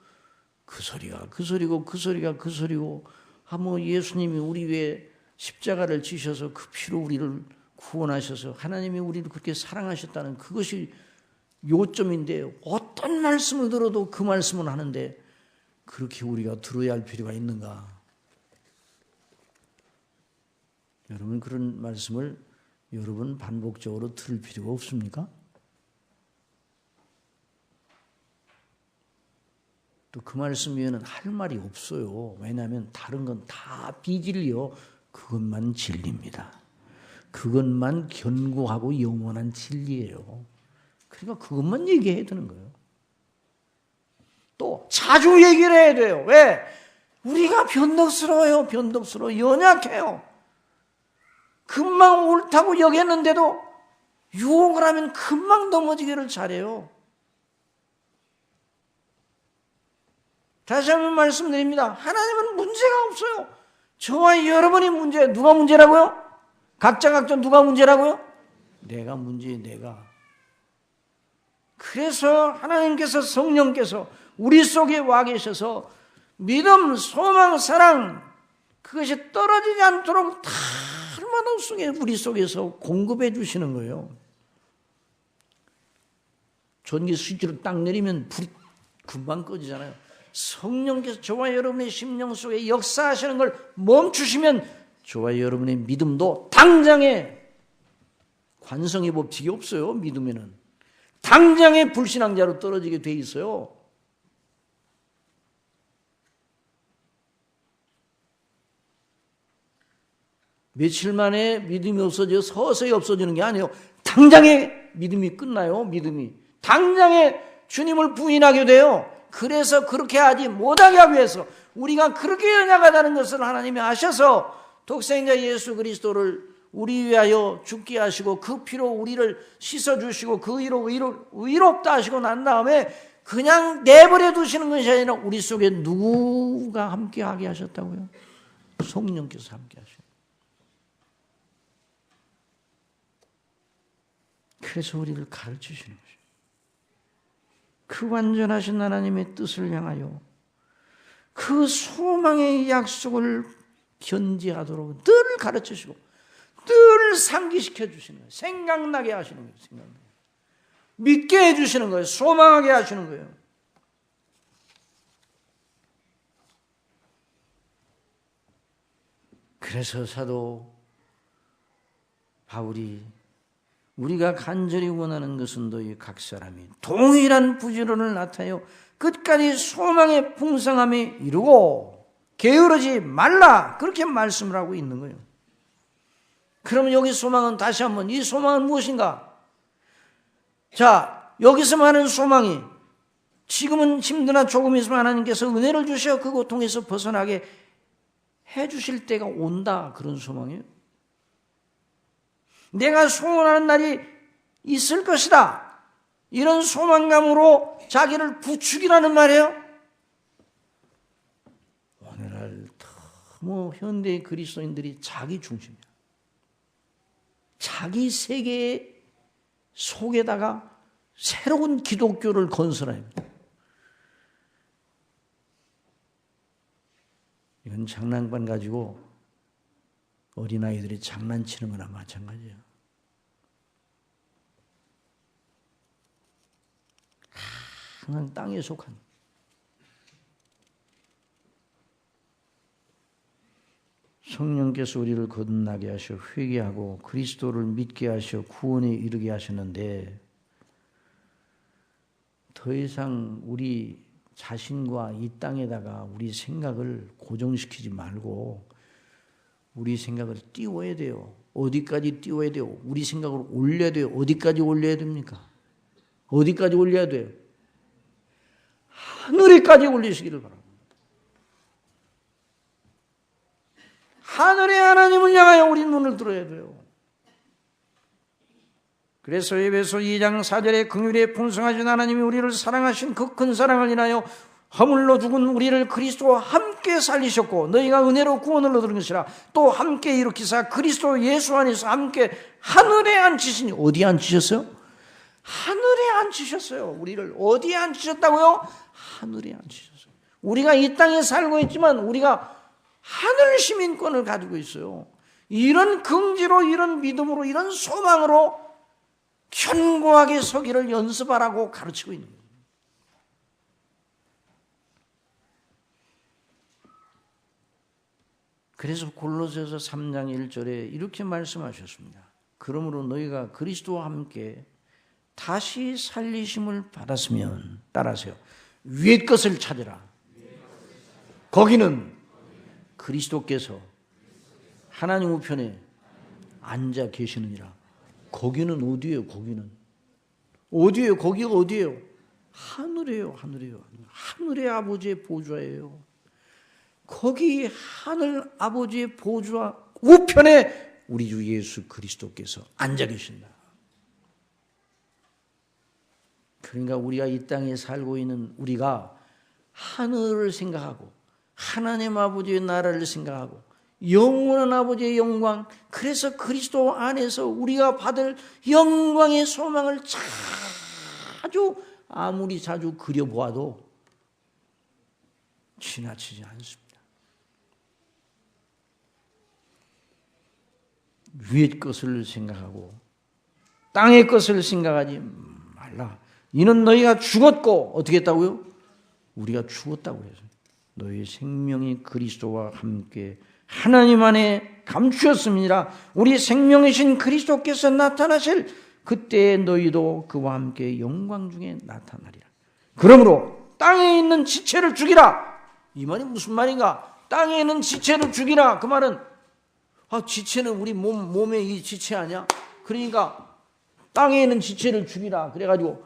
그 소리가 그 소리고, 예수님이 우리 위해 십자가를 지셔서 그 피로 우리를 구원하셔서 하나님이 우리를 그렇게 사랑하셨다는 그것이 요점인데 어떤 말씀을 들어도 그 말씀을 하는데 그렇게 우리가 들어야 할 필요가 있는가? 여러분 그런 말씀을 여러분 반복적으로 들을 필요가 없습니까? 또 그 말씀 위에는 할 말이 없어요. 왜냐하면 다른 건 다 비진리요. 그것만 진리입니다. 그것만 견고하고 영원한 진리예요. 그러니까 그것만 얘기해야 되는 거예요. 또 자주 얘기를 해야 돼요. 왜? 우리가 변덕스러워요. 연약해요. 금방 옳다고 여겼는데도 유혹을 하면 금방 넘어지기를 잘해요. 다시 한번 말씀드립니다. 하나님은 문제가 없어요. 저와 여러분이 문제예요. 누가 문제라고요? 각자 누가 문제라고요? 내가 문제예요. 내가. 그래서 하나님께서 성령께서 우리 속에 와 계셔서 믿음, 소망, 사랑 그것이 떨어지지 않도록 달마다 속에 우리 속에서 공급해 주시는 거예요. 전기 스위치로 딱 내리면 불이 금방 꺼지잖아요. 성령께서 저와 여러분의 심령 속에 역사하시는 걸 멈추시면 저와 여러분의 믿음도 당장에 관성의 법칙이 없어요. 믿음에는 당장에 불신앙자로 떨어지게 돼 있어요. 며칠 만에 믿음이 없어져 서서히 없어지는 게 아니에요. 당장에 믿음이 끝나요. 믿음이 당장에 주님을 부인하게 돼요. 그래서 그렇게 하지 못하게 하기 위해서 우리가 그렇게 연약하다는 것을 하나님이 아셔서 독생자 예수 그리스도를 우리 위하여 죽게 하시고 그 피로 우리를 씻어주시고 그 의로 의롭다 하시고 난 다음에 그냥 내버려 두시는 것이 아니라 우리 속에 누구가 함께하게 하셨다고요? 성령께서 함께 하셔요. 그래서 우리를 가르치시는 것이죠. 그 완전하신 하나님의 뜻을 향하여 그 소망의 약속을 견지하도록 늘 가르치시고 늘 상기시켜 주시는 거예요. 생각나게 하시는 거예요. 생각나게. 믿게 해주시는 거예요. 소망하게 하시는 거예요. 그래서 사도 바울이 우리가 간절히 원하는 것은 너희 각 사람이 동일한 부지런을 나타내어 끝까지 소망의 풍성함에 이루고 게으르지 말라 그렇게 말씀을 하고 있는 거예요. 그러면 여기 소망은 다시 한번 이 소망은 무엇인가? 자, 여기서 말하는 소망이 지금은 힘드나 조금 있으면 하나님께서 은혜를 주셔 그 고통에서 벗어나게 해 주실 때가 온다. 그런 소망이에요. 내가 소원하는 날이 있을 것이다. 이런 소망감으로 자기를 부추기라는 말이에요. 오늘날 너무 현대의 그리스도인들이 자기 중심이야. 자기 세계 속에다가 새로운 기독교를 건설해요. 이건 장난감 가지고 어린아이들이 장난치는 거나 마찬가지예요. 항상 땅에 속한 성령께서 우리를 거듭나게 하셔 회개하고 그리스도를 믿게 하셔 구원에 이르게 하셨는데 더 이상 우리 자신과 이 땅에다가 우리 생각을 고정시키지 말고 우리 생각을 띄워야 돼요. 어디까지 띄워야 돼요? 우리 생각을 올려야 돼요. 어디까지 올려야 됩니까? 어디까지 올려야 돼요? 하늘에까지 올리시기를 바랍니다. 하늘의 하나님을 향하여 우리 눈을 들어야 돼요. 그래서 에베소 2장 4절에 긍휼에 풍성하신 하나님이 우리를 사랑하신 그 큰 사랑을 인하여 허물로 죽은 우리를 그리스도와 함께 살리셨고 너희가 은혜로 구원을 얻은 것이라 또 함께 일으키사 그리스도 예수 안에서 함께 하늘에 앉히시니 어디에 앉히셨어요? 하늘에 앉히셨어요. 우리를 어디에 앉히셨다고요? 하늘에 앉히셨어요. 우리가 이 땅에 살고 있지만 우리가 하늘 시민권을 가지고 있어요. 이런 긍지로 이런 믿음으로 이런 소망으로 견고하게 서기를 연습하라고 가르치고 있는 거예요. 그래서 골로새서 3장 1절에 이렇게 말씀하셨습니다. 그러므로 너희가 그리스도와 함께 다시 살리심을 받았으면 따라하세요. 위의 것을 찾으라. 거기는 그리스도께서 하나님 우편에 앉아 계시느니라. 거기는 어디예요? 거기는 어디예요? 거기가 어디예요? 하늘이에요. 하늘이에요. 하늘의 아버지의 보좌예요. 거기 하늘 아버지의 보좌 우편에 우리 주 예수 그리스도께서 앉아 계신다. 그러니까 우리가 이 땅에 살고 있는 우리가 하늘을 생각하고 하나님 아버지의 나라를 생각하고 영원한 아버지의 영광, 그래서 그리스도 안에서 우리가 받을 영광의 소망을 아무리 자주 그려보아도 지나치지 않습니다. 위의 것을 생각하고 땅의 것을 생각하지 말라. 이는 너희가 죽었고 어떻게 했다고요? 우리가 죽었다고 해서 너희 생명이 그리스도와 함께 하나님 안에 감추었습니다. 우리 생명이신 그리스도께서 나타나실 그때 너희도 그와 함께 영광 중에 나타나리라. 그러므로 땅에 있는 지체를 죽이라. 이 말이 무슨 말인가? 땅에 있는 지체를 죽이라. 그 말은 지체는 우리 몸의 이 지체 아니야? 그러니까 땅에 있는 지체를 죽이라. 그래가지고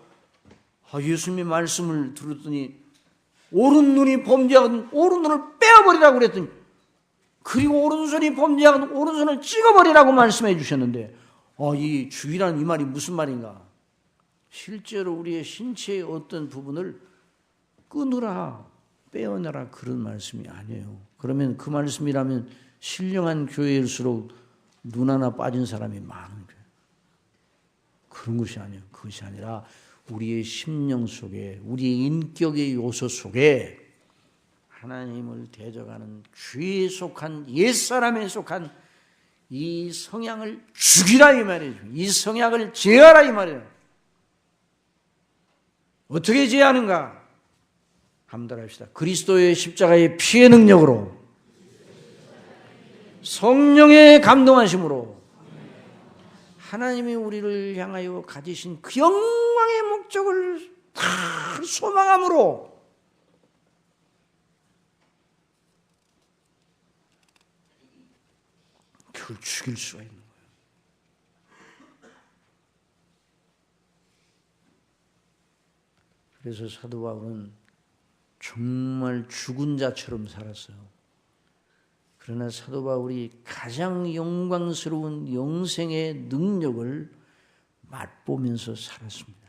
예수님의 말씀을 들었더니 오른 눈이 범죄하거든 오른 눈을 빼어버리라고 그랬더니 그리고 오른손이 범죄하거든 오른손을 찍어버리라고 말씀해 주셨는데 이 죽이라는 이 말이 무슨 말인가? 실제로 우리의 신체의 어떤 부분을 끊으라, 빼어내라 그런 말씀이 아니에요. 그러면 그 말씀이라면 신령한 교회일수록 눈 하나 빠진 사람이 많은 거예요. 그런 것이 아니에요. 그것이 아니라 우리의 심령 속에 우리의 인격의 요소 속에 하나님을 대적하는 죄에 속한 옛사람에 속한 이 성향을 죽이라 이 말이에요. 이 성향을 제하라 이 말이에요. 어떻게 제하는가? 한번 합시다. 그리스도의 십자가의 피의 능력으로 성령의 감동하심으로 하나님이 우리를 향하여 가지신 그 영광의 목적을 다 소망함으로 그걸 죽일 수가 있는 거예요. 그래서 사도 바울은 정말 죽은 자처럼 살았어요. 그러나 사도 바울이 가장 영광스러운 영생의 능력을 맛보면서 살았습니다.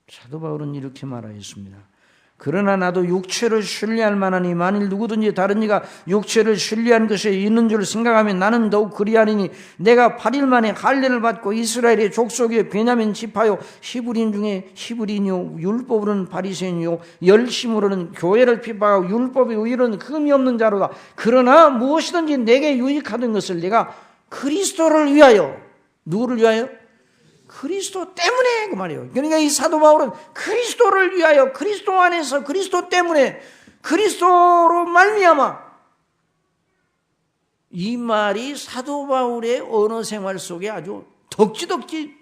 사도 바울은 이렇게 말하였습니다. 그러나 나도 육체를 신뢰할 만하니 만일 누구든지 다른 이가 육체를 신뢰한 것이 있는 줄 생각하면 나는 더욱 그리하리니 내가 8일 만에 할례를 받고 이스라엘의 족속의 베냐민 지파요 히브리인 중에 히브리인이요 율법으로는 바리새인이요 열심으로는 교회를 핍박하고 율법의 의로는 흠이 없는 자로다. 그러나 무엇이든지 내게 유익하던 것을 내가 그리스도를 위하여, 누구를 위하여? 그리스도 때문에 그 말이에요. 그러니까 이 사도 바울은 그리스도를 위하여, 그리스도 안에서, 그리스도 때문에, 그리스도로 말미암아, 이 말이 사도 바울의 언어 생활 속에 아주 덕지덕지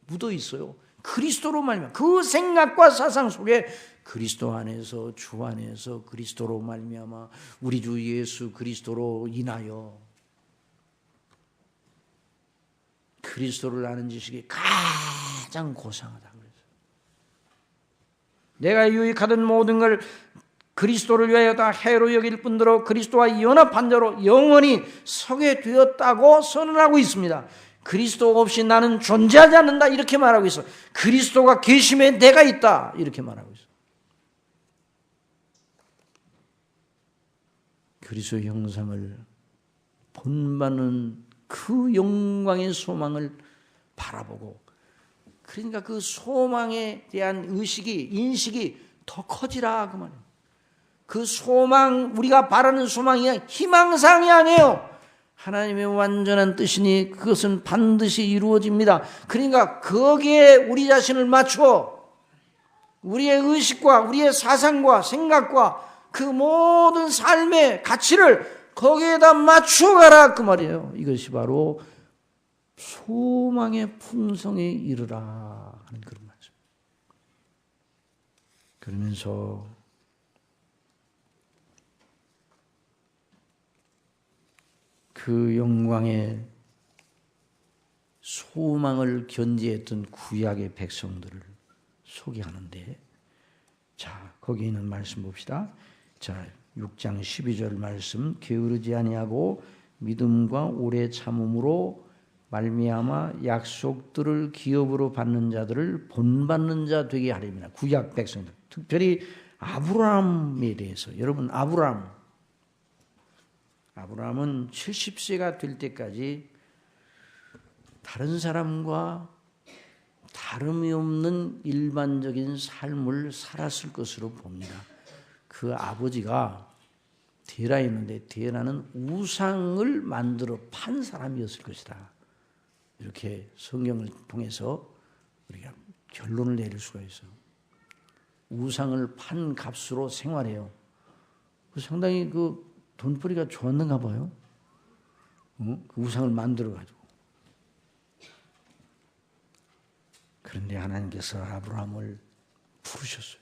묻어 있어요. 그리스도로 말미암아, 그 생각과 사상 속에 그리스도 안에서, 주 안에서 그리스도로 말미암아 우리 주 예수 그리스도로 인하여 그리스도를 아는 지식이 가장 고상하다 그랬어요. 내가 유익하던 모든 걸 그리스도를 위하여 다 해로 여길 뿐더러 그리스도와 연합한 자로 영원히 서게 되었다고 선언하고 있습니다. 그리스도 없이 나는 존재하지 않는다 이렇게 말하고 있어. 그리스도가 계심에 내가 있다 이렇게 말하고 있어. 그리스도 형상을 본받는 그 영광의 소망을 바라보고, 그러니까 그 소망에 대한 의식이, 인식이 더 커지라 그 말이에요. 그 소망, 우리가 바라는 소망이 희망상이 아니에요. 하나님의 완전한 뜻이니 그것은 반드시 이루어집니다. 그러니까 거기에 우리 자신을 맞추어 우리의 의식과 우리의 사상과 생각과 그 모든 삶의 가치를 거기에다 맞춰가라 그 말이에요. 이것이 바로 소망의 풍성에 이르라 하는 그런 말씀. 그러면서 그 영광의 소망을 견지했던 구약의 백성들을 소개하는데, 자 거기 있는 말씀 봅시다. 자 6장 12절 말씀, 게으르지 아니하고 믿음과 오래 참음으로 말미암아 약속들을 기업으로 받는 자들을 본받는 자 되게 하리라. 구약 백성들, 특별히 아브라함에 대해서. 여러분 아브라함은 70세가 될 때까지 다른 사람과 다름이 없는 일반적인 삶을 살았을 것으로 봅니다. 그 아버지가 데라였는데 데라는 우상을 만들어 판 사람이었을 것이다. 이렇게 성경을 통해서 우리가 결론을 내릴 수가 있어요. 우상을 판 값으로 생활해요. 상당히 그 돈벌이가 좋았는가 봐요. 그 우상을 만들어가지고. 그런데 하나님께서 아브라함을 부르셨어요.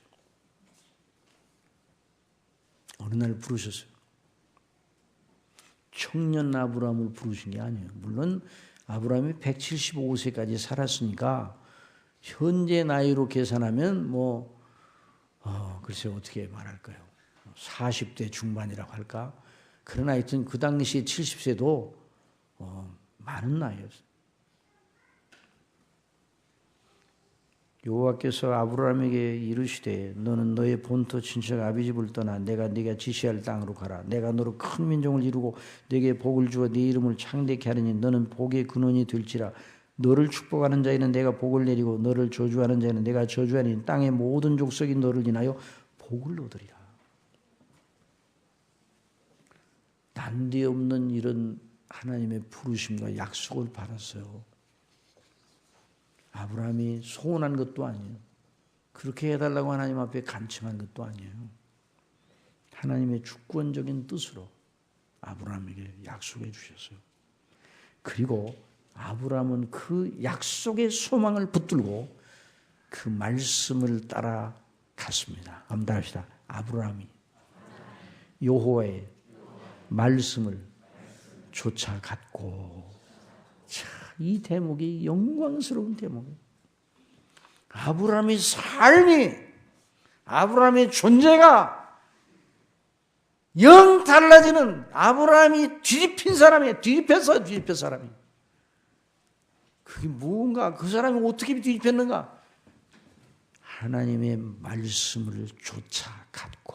어느 날 부르셨어요. 청년 아브라함을 부르신 게 아니에요. 물론 아브라함이 175세까지 살았으니까 현재 나이로 계산하면 글쎄 어떻게 말할까요? 40대 중반이라고 할까? 그러나 하여튼 그 당시 70세도 많은 나이였어요. 여호와께서 아브라함에게 이르시되 너는 너의 본토 친척 아비집을 떠나 내가 네가 지시할 땅으로 가라. 내가 너로 큰 민족을 이루고 네게 복을 주어 네 이름을 창대케 하리니 너는 복의 근원이 될지라. 너를 축복하는 자에는 내가 복을 내리고 너를 저주하는 자에는 내가 저주하니 땅의 모든 족속이 너를 인하여 복을 얻으리라. 난데없는 이런 하나님의 부르심과 약속을 받았어요. 아브라함이 소원한 것도 아니에요. 그렇게 해달라고 하나님 앞에 간청한 것도 아니에요. 하나님의 주권적인 뜻으로 아브라함에게 약속해 주셨어요. 그리고 아브라함은 그 약속의 소망을 붙들고 그 말씀을 따라 갔습니다. 한번 합시다. 아브라함이 여호와의 말씀을 쫓아갔고. 이 대목이 영광스러운 대목이에요. 아브라함의 삶이 아브라함의 존재가 영 달라지는, 아브라함이 뒤집힌 사람이에요. 뒤집혀 사람이. 그게 뭔가, 그 사람이 어떻게 뒤집혔는가? 하나님의 말씀을 쫓아갔고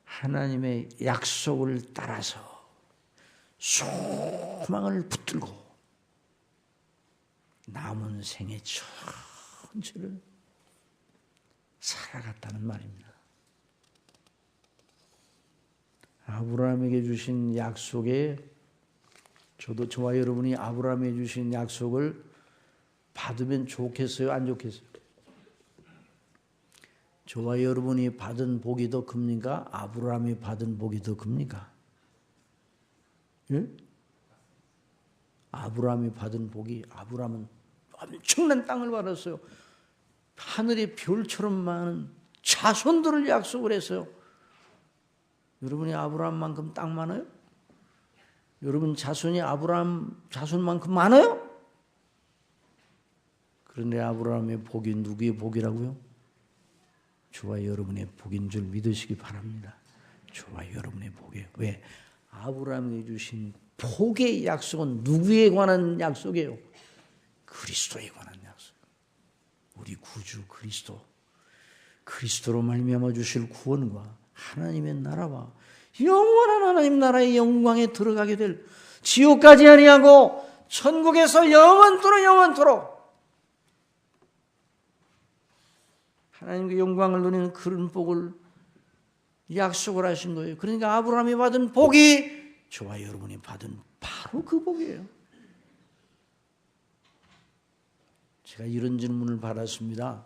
하나님의 약속을 따라서 소망을 붙들고 남은 생애 전체를 살아갔다는 말입니다. 아브라함에게 주신 약속에, 저와 여러분이 아브라함에게 주신 약속을 받으면 좋겠어요? 안 좋겠어요? 저와 여러분이 받은 복이 더 큽니까? 아브라함이 받은 복이 더 큽니까? 예? 아브라함이 받은 복이, 아브라함은 엄청난 땅을 받았어요. 하늘의 별처럼 많은 자손들을 약속을 했어요. 여러분이 아브라함만큼 땅 많아요? 여러분 자손이 아브라함 자손만큼 많아요? 그런데 아브라함의 복이 누구의 복이라고요? 저와 여러분의 복인 줄 믿으시기 바랍니다. 저와 여러분의 복이에요. 왜? 아브라함이 주신 복의 약속은 누구에 관한 약속이에요? 그리스도에 관한 약속. 우리 구주 그리스도로 말미암아 주실 구원과 하나님의 나라와 영원한 하나님 나라의 영광에 들어가게 될, 지옥까지 아니하고 천국에서 영원토록 하나님의 영광을 누리는 그런 복을 약속을 하신 거예요. 그러니까 아브라함이 받은 복이 저와 여러분이 받은 바로 그 복이에요. 제가 이런 질문을 받았습니다.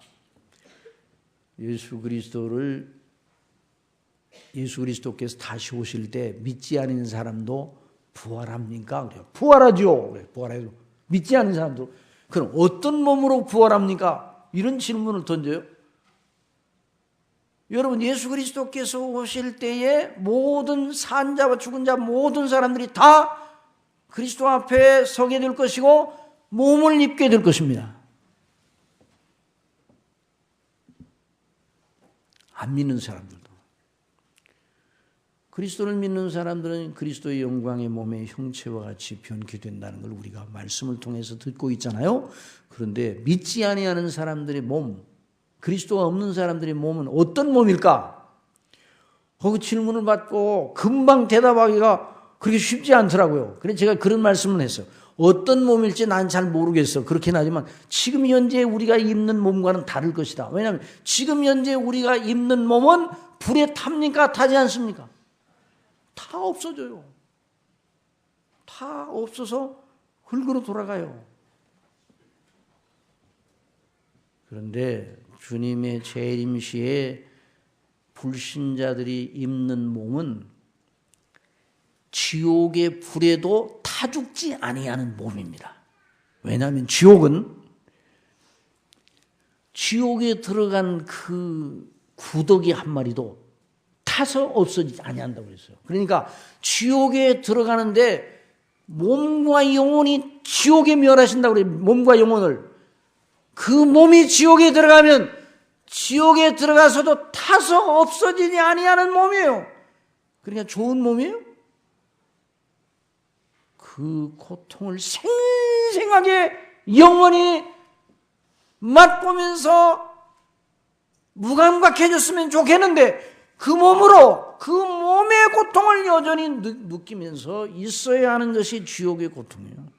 예수 그리스도께서 다시 오실 때 믿지 않는 사람도 부활합니까? 그래요. 부활하죠. 그래, 부활해요. 믿지 않는 사람도. 그럼 어떤 몸으로 부활합니까? 이런 질문을 던져요. 여러분, 예수 그리스도께서 오실 때에 모든 산자와 죽은 자 모든 사람들이 다 그리스도 앞에 서게 될 것이고 몸을 입게 될 것입니다. 안 믿는 사람들도. 그리스도를 믿는 사람들은 그리스도의 영광의 몸의 형체와 같이 변케된다는 걸 우리가 말씀을 통해서 듣고 있잖아요. 그런데 믿지 아니하는 사람들의 몸, 그리스도가 없는 사람들의 몸은 어떤 몸일까? 그 질문을 받고 금방 대답하기가 그렇게 쉽지 않더라고요. 그래서 제가 그런 말씀을 했어요. 어떤 몸일지 난 잘 모르겠어. 그렇긴 하지만 지금 현재 우리가 입는 몸과는 다를 것이다. 왜냐하면 지금 현재 우리가 입는 몸은 불에 탑니까? 타지 않습니까? 다 없어져요. 다 없어서 흙으로 돌아가요. 그런데 주님의 재림 시에 불신자들이 입는 몸은 지옥의 불에도 타 죽지 아니하는 몸입니다. 왜냐하면 지옥에 들어간 그 구더기 한 마리도 타서 없어지지 아니한다고 그랬어요. 그러니까 지옥에 들어가는데 몸과 영혼이 지옥에 멸하신다고 그래요. 몸과 영혼을. 그 몸이 지옥에 들어가면 지옥에 들어가서도 타서 없어지지 아니하는 몸이에요. 그러니까 좋은 몸이에요. 그 고통을 생생하게 영원히 맛보면서 무감각해졌으면 좋겠는데 그 몸으로 그 몸의 고통을 여전히 느끼면서 있어야 하는 것이 지옥의 고통이에요.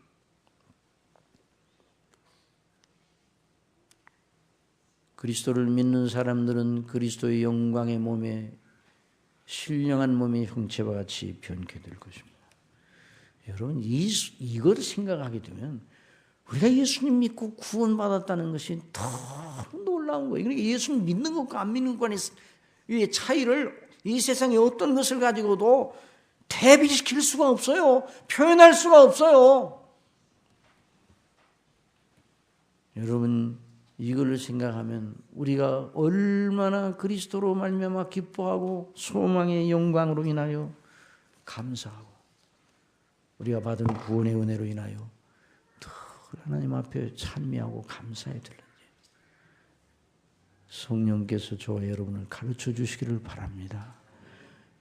그리스도를 믿는 사람들은 그리스도의 영광의 몸에 신령한 몸의 형체와 같이 변케 될 것입니다. 여러분 이걸 생각하게 되면 우리가 예수님 믿고 구원받았다는 것이 너무 놀라운 거예요. 그러니까 예수님 믿는 것과 안 믿는 것과의 차이를 이 세상의 어떤 것을 가지고도 대비시킬 수가 없어요. 표현할 수가 없어요. 여러분 이걸 생각하면 우리가 얼마나 그리스도로 말미암아 기뻐하고 소망의 영광으로 인하여 감사하고 우리가 받은 구원의 은혜로 인하여 늘 하나님 앞에 찬미하고 감사해야 되는지. 성령께서 저와 여러분을 가르쳐 주시기를 바랍니다.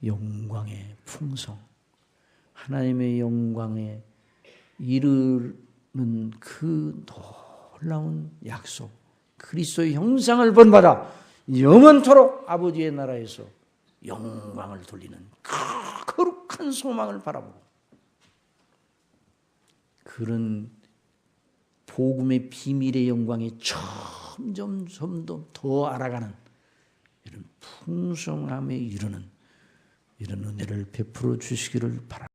영광의 풍성, 하나님의 영광에 이르는 그 놀라운 약속, 그리스도의 형상을 본받아 영원토록 아버지의 나라에서 영광을 돌리는 그 거룩한 소망을 바라보고 그런 복음의 비밀의 영광에 점점 더 알아가는 이런 풍성함에 이르는 이런 은혜를 베풀어 주시기를 바랍니다.